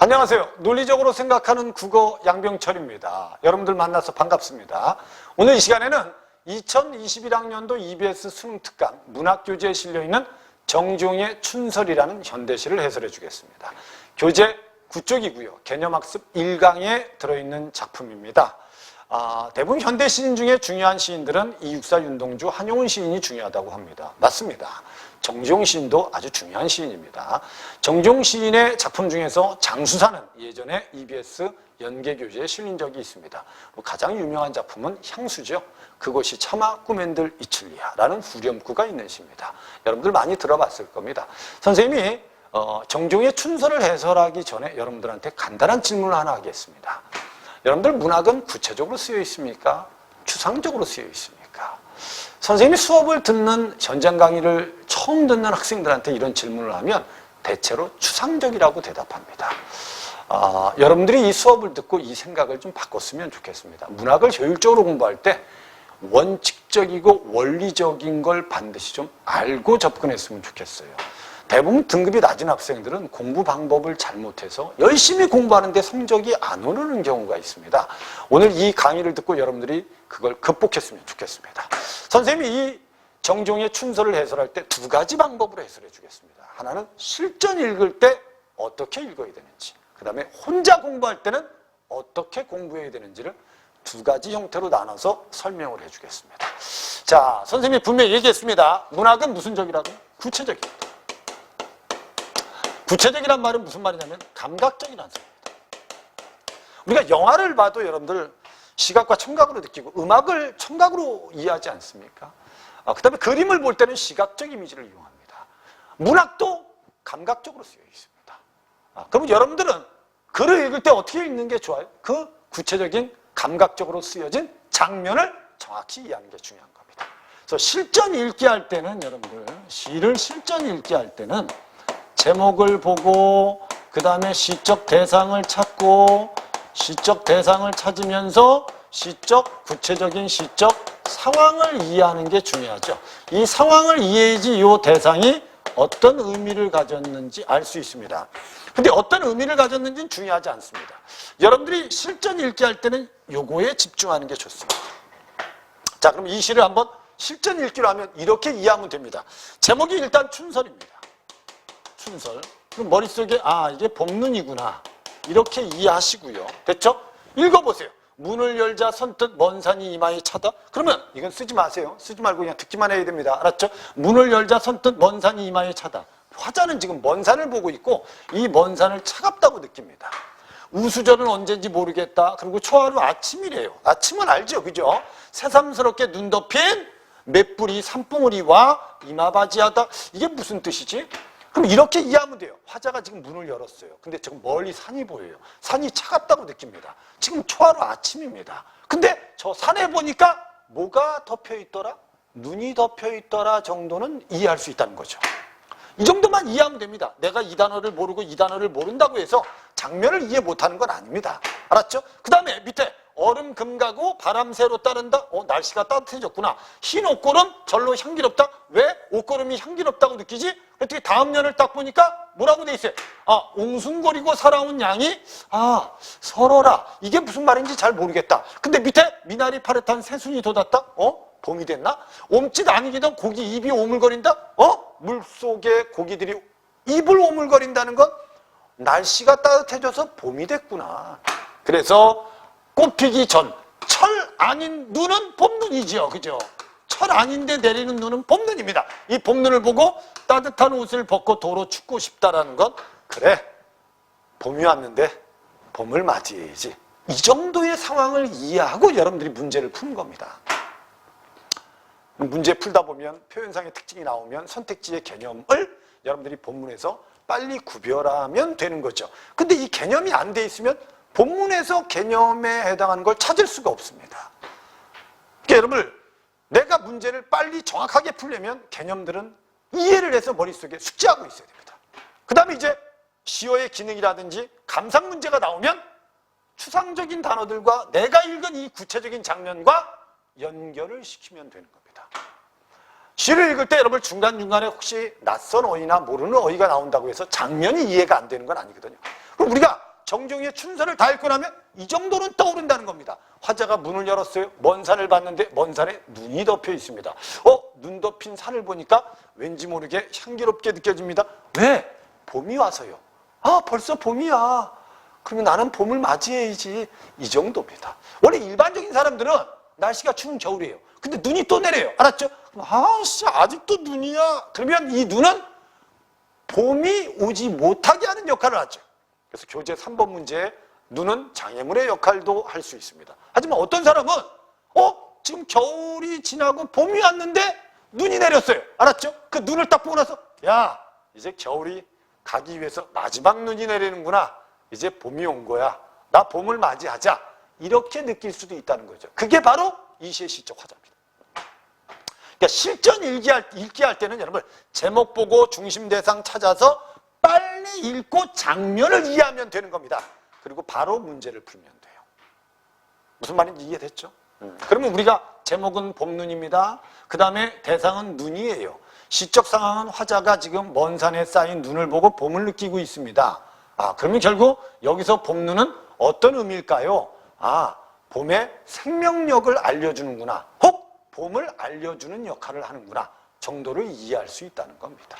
안녕하세요. 논리적으로 생각하는 국어 양병철입니다. 여러분들 만나서 반갑습니다. 오늘 이 시간에는 2021학년도 EBS 수능특강 문학교재에 실려있는 정종의 춘설이라는 현대시를 해설해 주겠습니다. 교재 9쪽이고요. 개념학습 1강에 들어있는 작품입니다. 대부분 현대 시인 중에 중요한 시인들은 이육사, 윤동주, 한용운 시인이 중요하다고 합니다. 맞습니다. 정종 시인도 아주 중요한 시인입니다. 정종 시인의 작품 중에서 장수사는 예전에 EBS 연계교재에 실린 적이 있습니다. 가장 유명한 작품은 향수죠. 그것이 차마 꿈엔들 이칠리야라는 후렴구가 있는 시입니다. 여러분들 많이 들어봤을 겁니다. 선생님이 정종의 춘설을 해설하기 전에 여러분들한테 간단한 질문을 하나 하겠습니다. 여러분들 문학은 구체적으로 쓰여 있습니까? 추상적으로 쓰여 있습니까? 선생님이 수업을 듣는 현장 강의를 처음 듣는 학생들한테 이런 질문을 하면 대체로 추상적이라고 대답합니다. 여러분들이 이 수업을 듣고 이 생각을 좀 바꿨으면 좋겠습니다. 문학을 효율적으로 공부할 때 원칙적이고 원리적인 걸 반드시 좀 알고 접근했으면 좋겠어요. 대부분 등급이 낮은 학생들은 공부 방법을 잘못해서 열심히 공부하는데 성적이 안 오르는 경우가 있습니다. 오늘 이 강의를 듣고 여러분들이 그걸 극복했으면 좋겠습니다. 선생님이 이 정종의 춘설을 해설할 때 두 가지 방법으로 해설해 주겠습니다. 하나는 실전 읽을 때 어떻게 읽어야 되는지, 그 다음에 혼자 공부할 때는 어떻게 공부해야 되는지를 두 가지 형태로 나눠서 설명을 해주겠습니다. 자, 선생님이 분명히 얘기했습니다. 문학은 무슨 적이라고? 구체적입니다. 구체적이란 말은 무슨 말이냐면 감각적이라는 소리입니다. 우리가 영화를 봐도 여러분들 시각과 청각으로 느끼고 음악을 청각으로 이해하지 않습니까? 그 다음에 그림을 볼 때는 시각적 이미지를 이용합니다. 문학도 감각적으로 쓰여 있습니다. 그러면 여러분들은 글을 읽을 때 어떻게 읽는 게 좋아요? 그 구체적인 감각적으로 쓰여진 장면을 정확히 이해하는 게 중요한 겁니다. 그래서 실전 읽기 할 때는 여러분들 시를 실전 읽기 할 때는 제목을 보고 그 다음에 시적 대상을 찾고 시적 대상을 찾으면서 시적, 구체적인 시적 상황을 이해하는 게 중요하죠. 이 상황을 이해해야지 이 대상이 어떤 의미를 가졌는지 알 수 있습니다. 근데 어떤 의미를 가졌는지는 중요하지 않습니다. 여러분들이 실전 읽기 할 때는 요거에 집중하는 게 좋습니다. 자, 그럼 이 시를 한번 실전 읽기로 하면 이렇게 이해하면 됩니다. 제목이 일단 춘설입니다. 춘설. 그럼 머릿속에 이게 봄눈이구나 이렇게 이해하시고요. 됐죠? 읽어보세요. 문을 열자 선뜻 먼 산이 이마에 차다. 그러면 이건 쓰지 마세요. 쓰지 말고 그냥 듣기만 해야 됩니다. 알았죠? 문을 열자 선뜻 먼 산이 이마에 차다. 화자는 지금 먼 산을 보고 있고 이 먼 산을 차갑다고 느낍니다. 우수절은 언제인지 모르겠다. 그리고 초하루 아침이래요. 아침은 알죠? 그죠? 새삼스럽게 눈 덮인 맷불이 산봉우리 와 이마바지하다. 이게 무슨 뜻이지? 그럼 이렇게 이해하면 돼요. 화자가 지금 문을 열었어요. 근데 지금 멀리 산이 보여요. 산이 차갑다고 느낍니다. 지금 초하루 아침입니다. 근데 저 산에 보니까 뭐가 덮여 있더라? 눈이 덮여 있더라 정도는 이해할 수 있다는 거죠. 이 정도만 이해하면 됩니다. 내가 이 단어를 모르고 이 단어를 모른다고 해서 장면을 이해 못하는 건 아닙니다. 알았죠? 그 다음에 밑에 얼음 금가고 바람 새로 따른다. 날씨가 따뜻해졌구나. 흰 옷걸음 절로 향기롭다. 왜 옷걸음이 향기롭다고 느끼지? 어떻게 다음 면을 딱 보니까 뭐라고 돼 있어요? 옹숭거리고 살아온 양이 설어라. 이게 무슨 말인지 잘 모르겠다. 근데 밑에 미나리 파릇한 새순이 돋았다. 봄이 됐나? 옴짓 아니기던 고기 입이 오물거린다. 물속에 고기들이 입을 오물거린다는 건 날씨가 따뜻해져서 봄이 됐구나. 그래서 꽃피기 전, 철 아닌 눈은 봄눈이지요. 그죠? 철 아닌데 내리는 눈은 봄눈입니다. 이 봄눈을 보고 따뜻한 옷을 벗고 도로 춥고 싶다라는 건 그래, 봄이 왔는데 봄을 맞이해야지. 이 정도의 상황을 이해하고 여러분들이 문제를 푸는 겁니다. 문제 풀다 보면 표현상의 특징이 나오면 선택지의 개념을 여러분들이 본문에서 빨리 구별하면 되는 거죠. 근데 이 개념이 안 돼 있으면 본문에서 개념에 해당하는 걸 찾을 수가 없습니다. 그러니까 여러분들 내가 문제를 빨리 정확하게 풀려면 개념들은 이해를 해서 머릿속에 숙지하고 있어야 됩니다. 그 다음에 이제 시어의 기능이라든지 감상 문제가 나오면 추상적인 단어들과 내가 읽은 이 구체적인 장면과 연결을 시키면 되는 겁니다. 시를 읽을 때 여러분 중간중간에 혹시 낯선 어휘나 모르는 어휘가 나온다고 해서 장면이 이해가 안 되는 건 아니거든요. 그럼 우리가 정종의 춘선을 다 읽고 나면 이 정도는 떠오른다는 겁니다. 화자가 문을 열었어요. 먼 산을 봤는데 먼 산에 눈이 덮여 있습니다. 눈 덮인 산을 보니까 왠지 모르게 향기롭게 느껴집니다. 왜? 봄이 와서요. 벌써 봄이야. 그러면 나는 봄을 맞이해야지. 이 정도입니다. 원래 일반적인 사람들은 날씨가 추운 겨울이에요. 근데 눈이 또 내려요. 알았죠? 아직도 눈이야. 그러면 이 눈은 봄이 오지 못하게 하는 역할을 하죠. 그래서 교재 3번 문제에 눈은 장애물의 역할도 할 수 있습니다. 하지만 어떤 사람은 지금 겨울이 지나고 봄이 왔는데 눈이 내렸어요. 알았죠? 그 눈을 딱 보고 나서 야, 이제 겨울이 가기 위해서 마지막 눈이 내리는구나. 이제 봄이 온 거야. 나 봄을 맞이하자. 이렇게 느낄 수도 있다는 거죠. 그게 바로 이시의 시적 화자입니다. 그러니까 실전 읽기 할 때는 여러분 제목 보고 중심 대상 찾아서 빨리 읽고 장면을 이해하면 되는 겁니다. 그리고 바로 문제를 풀면 돼요. 무슨 말인지 이해됐죠? 그러면 우리가 제목은 봄눈입니다. 그 다음에 대상은 눈이에요. 시적 상황은 화자가 지금 먼 산에 쌓인 눈을 보고 봄을 느끼고 있습니다. 그러면 결국 여기서 봄눈은 어떤 의미일까요? 봄의 생명력을 알려주는구나. 혹 봄을 알려주는 역할을 하는구나 정도를 이해할 수 있다는 겁니다.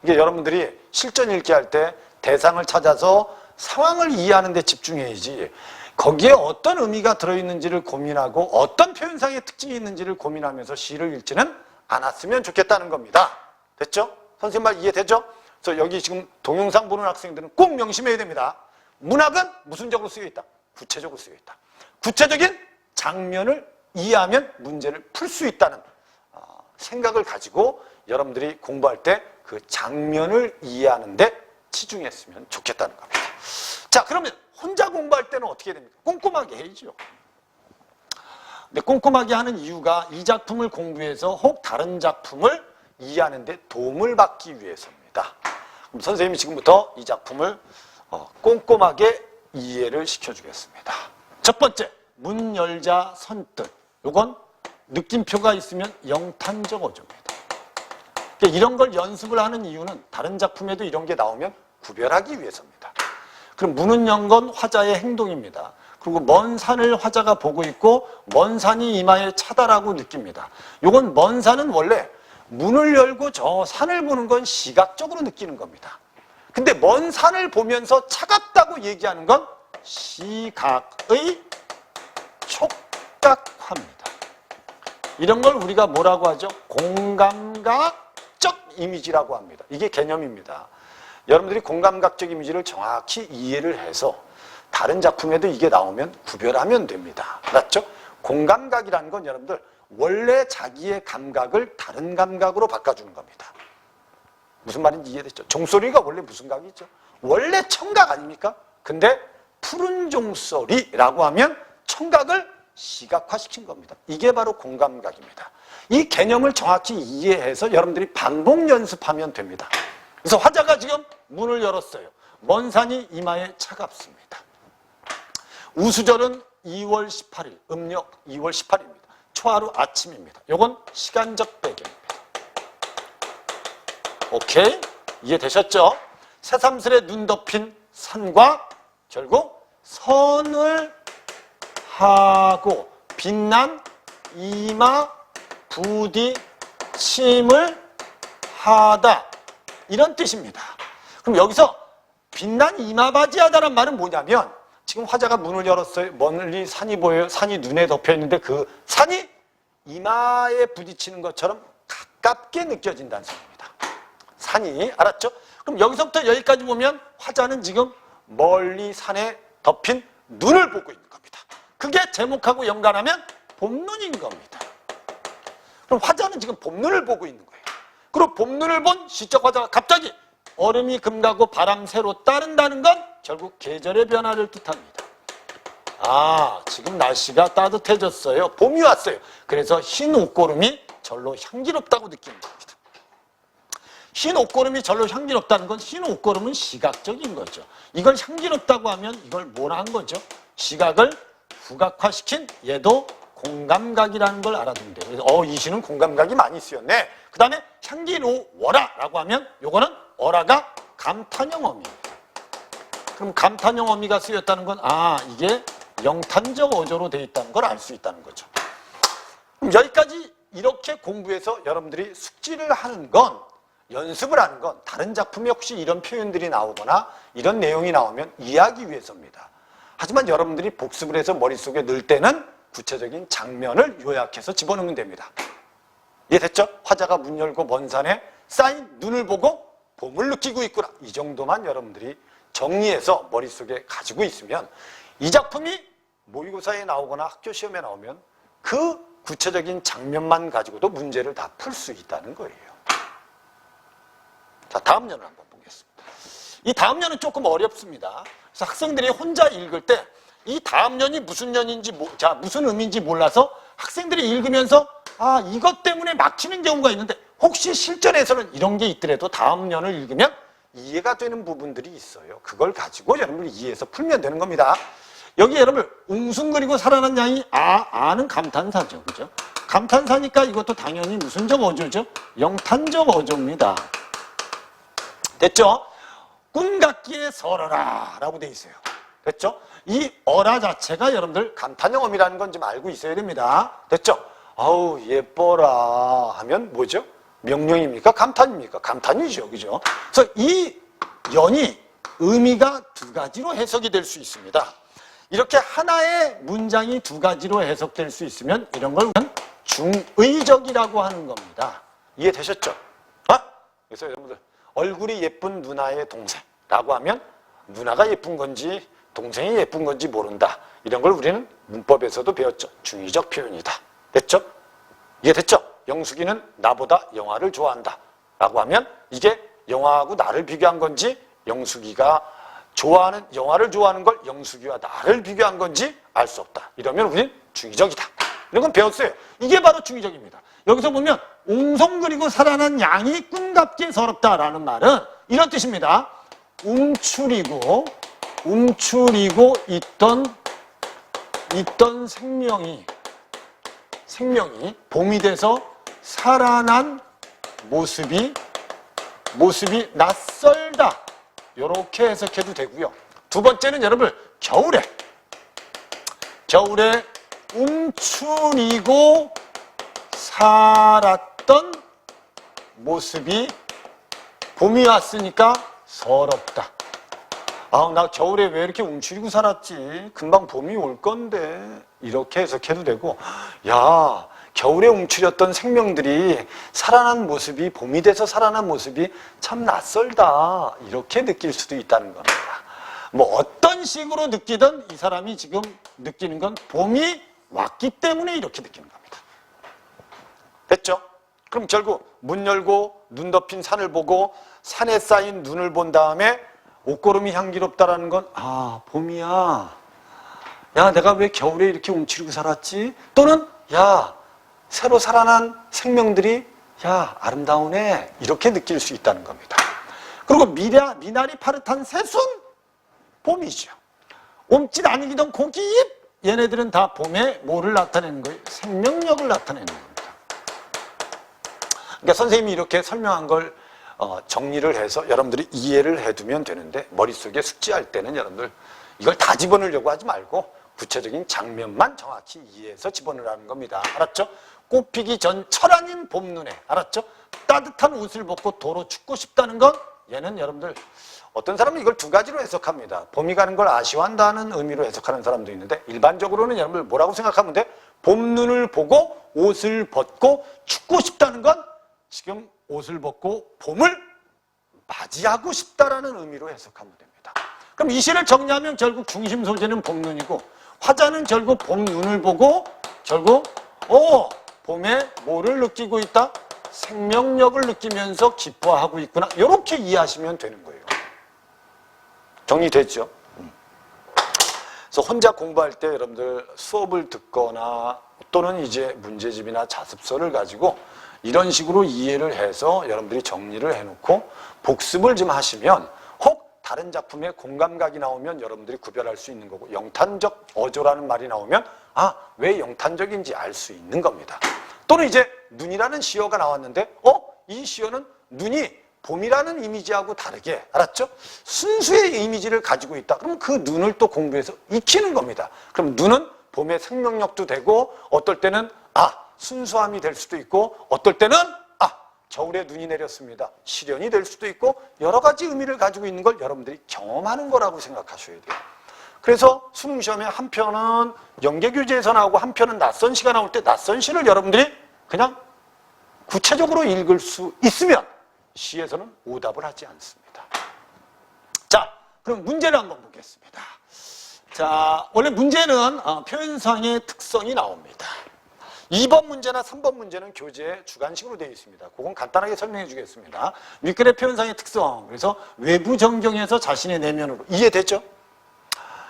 이게 여러분들이 실전 읽기 할 때 대상을 찾아서 상황을 이해하는 데 집중해야지 거기에 어떤 의미가 들어있는지를 고민하고 어떤 표현상의 특징이 있는지를 고민하면서 시를 읽지는 않았으면 좋겠다는 겁니다. 됐죠? 선생님 말 이해되죠? 그래서 여기 지금 동영상 보는 학생들은 꼭 명심해야 됩니다. 문학은 무슨적으로 쓰여 있다? 구체적으로 쓰여 있다. 구체적인 장면을 이해하면 문제를 풀 수 있다는 생각을 가지고 여러분들이 공부할 때 그 장면을 이해하는 데 치중했으면 좋겠다는 겁니다. 자, 그러면 혼자 공부할 때는 어떻게 됩니까? 꼼꼼하게 해야죠. 근데 꼼꼼하게 하는 이유가 이 작품을 공부해서 혹 다른 작품을 이해하는 데 도움을 받기 위해서입니다. 그럼 선생님이 지금부터 이 작품을 꼼꼼하게 이해를 시켜주겠습니다. 첫 번째, 문 열자 선뜻. 요건 느낌표가 있으면 영탄적 어조입니다. 이런 걸 연습을 하는 이유는 다른 작품에도 이런 게 나오면 구별하기 위해서입니다. 그럼 문은 연 건 화자의 행동입니다. 그리고 먼 산을 화자가 보고 있고 먼 산이 이마에 차다라고 느낍니다. 요건 먼 산은 원래 문을 열고 저 산을 보는 건 시각적으로 느끼는 겁니다. 근데 먼 산을 보면서 차갑다고 얘기하는 건 시각의 촉각화입니다. 이런 걸 우리가 뭐라고 하죠? 공감각적 이미지라고 합니다. 이게 개념입니다. 여러분들이 공감각적 이미지를 정확히 이해를 해서 다른 작품에도 이게 나오면 구별하면 됩니다. 알았죠? 공감각이라는 건 여러분들 원래 자기의 감각을 다른 감각으로 바꿔주는 겁니다. 무슨 말인지 이해됐죠? 종소리가 원래 무슨 각이죠? 원래 청각 아닙니까? 근데 푸른 종소리라고 하면 청각을 시각화시킨 겁니다. 이게 바로 공감각입니다. 이 개념을 정확히 이해해서 여러분들이 반복 연습하면 됩니다. 그래서 화자가 지금 문을 열었어요. 먼 산이 이마에 차갑습니다. 우수절은 2월 18일, 음력 2월 18일입니다. 초하루 아침입니다. 이건 시간적 배경입니다. 오케이? 이해되셨죠? 새삼스레 눈 덮인 산과 결국 선을 하고 빛난 이마 부딪힘을 하다 이런 뜻입니다. 그럼 여기서 빛난 이마바지하다란 말은 뭐냐면 지금 화자가 문을 열었어요. 멀리 산이 보여요. 산이 눈에 덮여 있는데 그 산이 이마에 부딪히는 것처럼 가깝게 느껴진다는 소리입니다. 산이 알았죠? 그럼 여기서부터 여기까지 보면 화자는 지금 멀리 산에 덮인 눈을 보고 있는 겁니다. 그게 제목하고 연관하면 봄눈인 겁니다. 그럼 화자는 지금 봄눈을 보고 있는 거예요. 그리고 봄눈을 본 시적 화자가 갑자기 얼음이 금가고 바람 새로 따른다는 건 결국 계절의 변화를 뜻합니다. 지금 날씨가 따뜻해졌어요. 봄이 왔어요. 그래서 흰 옷고름이 절로 향기롭다고 느끼는 겁니다. 흰 옷고름이 절로 향기롭다는 건 흰 옷고름은 시각적인 거죠. 이걸 향기롭다고 하면 이걸 뭐라 한 거죠? 시각을 후각화시킨 얘도 공감각이라는 걸 알아두면 돼요. 그래서 이 시는 공감각이 많이 쓰였네. 그 다음에 향기로워라라고 하면 요거는 어라가 감탄형 어미입니다. 그럼 감탄형 어미가 쓰였다는 건 이게 영탄적 어조로 되어 있다는 걸 알 수 있다는 거죠. 그럼 여기까지 이렇게 공부해서 여러분들이 숙지를 하는 건, 연습을 하는 건 다른 작품에 혹시 이런 표현들이 나오거나 이런 내용이 나오면 이해하기 위해서입니다. 하지만 여러분들이 복습을 해서 머릿속에 넣을 때는 구체적인 장면을 요약해서 집어넣으면 됩니다. 이해됐죠? 화자가 문 열고 먼 산에 쌓인 눈을 보고 봄을 느끼고 있구나. 이 정도만 여러분들이 정리해서 머릿속에 가지고 있으면 이 작품이 모의고사에 나오거나 학교 시험에 나오면 그 구체적인 장면만 가지고도 문제를 다 풀 수 있다는 거예요. 자, 다음 년을 한번 보겠습니다. 이 다음 년은 조금 어렵습니다. 그래서 학생들이 혼자 읽을 때 이 다음 년이 무슨 년인지, 무슨 의미인지 몰라서 학생들이 읽으면서 이것 때문에 막히는 경우가 있는데, 혹시 실전에서는 이런 게 있더라도 다음 년을 읽으면 이해가 되는 부분들이 있어요. 그걸 가지고 여러분들이 이해해서 풀면 되는 겁니다. 여기 여러분 웅숭거리고 살아난 양이 아는 감탄사죠. 그죠? 감탄사니까 이것도 당연히 무슨적 어조죠? 영탄적 어조입니다. 됐죠? 꿈같기에 설어라 라고 돼 있어요. 됐죠? 이 어라 자체가 여러분들 감탄형 어미라는 건 좀 알고 있어야 됩니다. 됐죠? 아우 예뻐라 하면 뭐죠? 명령입니까? 감탄입니까? 감탄이죠. 그죠? 그래서 이 연이 의미가 두 가지로 해석이 될 수 있습니다. 이렇게 하나의 문장이 두 가지로 해석될 수 있으면 이런 걸 중의적이라고 하는 겁니다. 이해되셨죠? 그래서 여러분들 얼굴이 예쁜 누나의 동생라고 하면 누나가 예쁜 건지 동생이 예쁜 건지 모른다. 이런 걸 우리는 문법에서도 배웠죠. 중의적 표현이다. 됐죠? 이해됐죠? 영숙이는 나보다 영화를 좋아한다 라고 하면 이게 영화하고 나를 비교한 건지, 영숙이가 영화를 좋아하는 걸 영숙이와 나를 비교한 건지 알 수 없다. 이러면 우리는 중의적이다. 이런 건 배웠어요. 이게 바로 중의적입니다. 여기서 보면 웅성거리고 살아난 양이 꿈같게 서럽다라는 말은 이런 뜻입니다. 움츠리고 있던 생명이 봄이 돼서 살아난 모습이 낯설다. 이렇게 해석해도 되고요. 두 번째는 여러분 겨울에 움츠리고 살았던 모습이 봄이 왔으니까 서럽다. 나 겨울에 왜 이렇게 움츠리고 살았지? 금방 봄이 올 건데. 이렇게 해석해도 되고, 겨울에 움츠렸던 생명들이 살아난 모습이, 봄이 돼서 살아난 모습이 참 낯설다. 이렇게 느낄 수도 있다는 겁니다. 뭐 어떤 식으로 느끼든 이 사람이 지금 느끼는 건 봄이 왔기 때문에 이렇게 느끼는 겁니다. 됐죠? 그럼 결국 문 열고 눈 덮인 산을 보고 산에 쌓인 눈을 본 다음에 옷고름이 향기롭다라는 건 봄이야. 내가 왜 겨울에 이렇게 움츠리고 살았지? 또는 새로 살아난 생명들이 아름다우네. 이렇게 느낄 수 있다는 겁니다. 그리고 미나리 파릇한 새순 봄이죠. 옴짓 아니기던 고기잎 얘네들은 다 봄에 뭐를 나타내는 거예요? 생명력을 나타내는 겁니다. 그러니까 선생님이 이렇게 설명한 걸 정리를 해서 여러분들이 이해를 해두면 되는데, 머릿속에 숙지할 때는 여러분들 이걸 다 집어넣으려고 하지 말고 구체적인 장면만 정확히 이해해서 집어넣으라는 겁니다. 알았죠? 꽃피기 전 철아닌 봄눈에, 알았죠? 따뜻한 옷을 벗고 도로 춥고 싶다는 건, 얘는 여러분들 어떤 사람은 이걸 두 가지로 해석합니다. 봄이 가는 걸 아쉬워한다는 의미로 해석하는 사람도 있는데, 일반적으로는 여러분들 뭐라고 생각하면 돼? 봄눈을 보고 옷을 벗고 춥고 싶다는 건 지금 옷을 벗고 봄을 맞이하고 싶다라는 의미로 해석하면 됩니다. 그럼 이 시를 정리하면 결국 중심 소재는 봄눈이고, 화자는 결국 봄눈을 보고 결국 봄에 뭐를 느끼고 있다? 생명력을 느끼면서 기뻐하고 있구나. 이렇게 이해하시면 되는 거예요. 정리됐죠? 그래서 혼자 공부할 때 여러분들 수업을 듣거나 또는 이제 문제집이나 자습서를 가지고 이런 식으로 이해를 해서 여러분들이 정리를 해놓고 복습을 좀 하시면, 혹 다른 작품에 공감각이 나오면 여러분들이 구별할 수 있는 거고, 영탄적 어조라는 말이 나오면 왜 영탄적인지 알 수 있는 겁니다. 또는 이제 눈이라는 시어가 나왔는데 이 시어는 눈이 봄이라는 이미지하고 다르게, 알았죠? 순수의 이미지를 가지고 있다. 그럼 그 눈을 또 공부해서 익히는 겁니다. 그럼 눈은 봄의 생명력도 되고, 어떨 때는 순수함이 될 수도 있고, 어떨 때는 겨울에 눈이 내렸습니다. 시련이 될 수도 있고, 여러 가지 의미를 가지고 있는 걸 여러분들이 경험하는 거라고 생각하셔야 돼요. 그래서 수능시험에 한 편은 연계교재에서 나오고 한 편은 낯선 시가 나올 때 낯선 시를 여러분들이 그냥 구체적으로 읽을 수 있으면 시에서는 오답을 하지 않습니다. 자, 그럼 문제를 한번 보겠습니다. 자, 원래 문제는 표현상의 특성이 나옵니다. 2번 문제나 3번 문제는 교재에 주관식으로 되어 있습니다. 그건 간단하게 설명해 주겠습니다. 윗글의 표현상의 특성. 그래서 외부 전경에서 자신의 내면으로. 이해됐죠?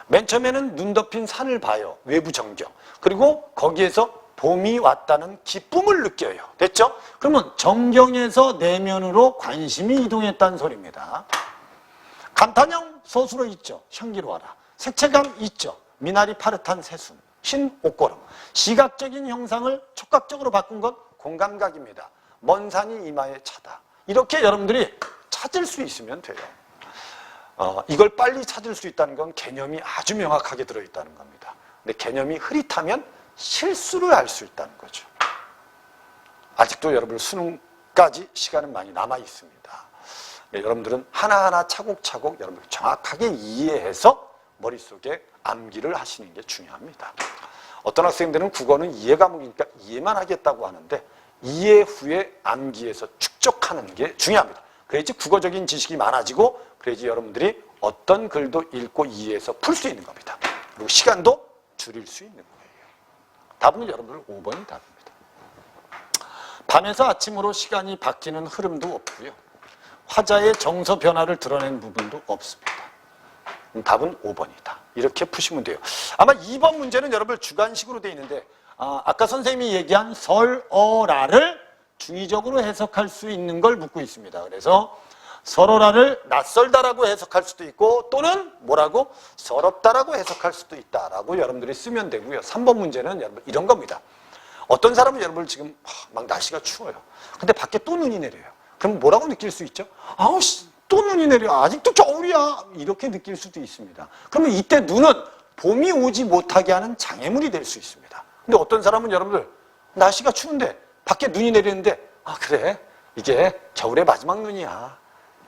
맨 처음에는 눈 덮인 산을 봐요. 외부 전경. 그리고 거기에서 봄이 왔다는 기쁨을 느껴요. 됐죠? 그러면 전경에서 내면으로 관심이 이동했다는 소리입니다. 감탄형 서술어 있죠. 향기로워라. 색채감 있죠. 미나리 파릇한 새순. 흰 옷걸음. 시각적인 형상을 촉각적으로 바꾼 건 공감각입니다. 먼 산이 이마에 차다. 이렇게 여러분들이 찾을 수 있으면 돼요. 이걸 빨리 찾을 수 있다는 건 개념이 아주 명확하게 들어있다는 겁니다. 근데 개념이 흐릿하면 실수를 할 수 있다는 거죠. 아직도 여러분 수능까지 시간은 많이 남아 있습니다. 여러분들은 하나하나 차곡차곡 여러분들 정확하게 이해해서 머릿속에 암기를 하시는 게 중요합니다. 어떤 학생들은 국어는 이해 과목이니까 이해만 하겠다고 하는데 이해 후에 암기해서 축적하는 게 중요합니다. 그래야지 국어적인 지식이 많아지고 그래야지 여러분들이 어떤 글도 읽고 이해해서 풀 수 있는 겁니다. 그리고 시간도 줄일 수 있는 거예요. 답은 여러분들 5번이 답입니다. 밤에서 아침으로 시간이 바뀌는 흐름도 없고요. 화자의 정서 변화를 드러낸 부분도 없습니다. 답은 5번이다. 이렇게 푸시면 돼요. 아마 2번 문제는 여러분 주관식으로 되어 있는데 아까 선생님이 얘기한 설어라를 중의적으로 해석할 수 있는 걸 묻고 있습니다. 그래서 설어라를 낯설다라고 해석할 수도 있고 또는 뭐라고? 서럽다라고 해석할 수도 있다라고 여러분들이 쓰면 되고요. 3번 문제는 여러분 이런 겁니다. 어떤 사람은 여러분 지금 막 날씨가 추워요. 근데 밖에 또 눈이 내려요. 그럼 뭐라고 느낄 수 있죠? 또 눈이 내려. 아직도 겨울이야. 이렇게 느낄 수도 있습니다. 그러면 이때 눈은 봄이 오지 못하게 하는 장애물이 될 수 있습니다. 근데 어떤 사람은 여러분들 날씨가 추운데 밖에 눈이 내리는데 그래 이게 겨울의 마지막 눈이야.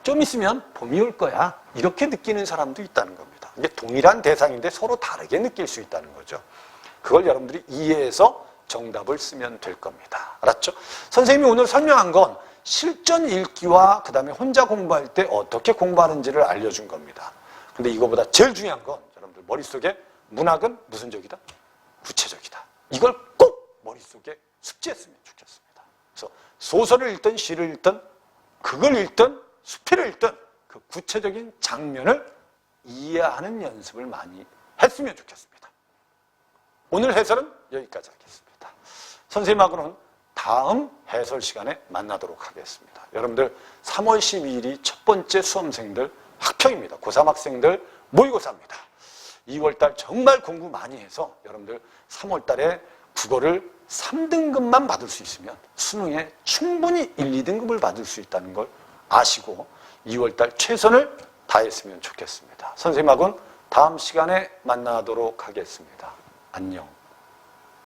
좀 있으면 봄이 올 거야. 이렇게 느끼는 사람도 있다는 겁니다. 이게 동일한 대상인데 서로 다르게 느낄 수 있다는 거죠. 그걸 여러분들이 이해해서 정답을 쓰면 될 겁니다. 알았죠? 선생님이 오늘 설명한 건 실전 읽기와 그 다음에 혼자 공부할 때 어떻게 공부하는지를 알려준 겁니다. 근데 이거보다 제일 중요한 건 여러분들 머릿속에 문학은 무슨 적이다? 구체적이다. 이걸 꼭 머릿속에 숙지했으면 좋겠습니다. 그래서 소설을 읽든 시를 읽든 극을 읽든 수필을 읽든 그 구체적인 장면을 이해하는 연습을 많이 했으면 좋겠습니다. 오늘 해설은 여기까지 하겠습니다. 선생님하고는 다음 해설 시간에 만나도록 하겠습니다. 여러분들 3월 12일이 첫 번째 수험생들 학평입니다. 고3 학생들 모의고사입니다. 2월달 정말 공부 많이 해서 여러분들 3월달에 국어를 3등급만 받을 수 있으면 수능에 충분히 1, 2등급을 받을 수 있다는 걸 아시고 2월달 최선을 다했으면 좋겠습니다. 선생님하고는 다음 시간에 만나도록 하겠습니다. 안녕.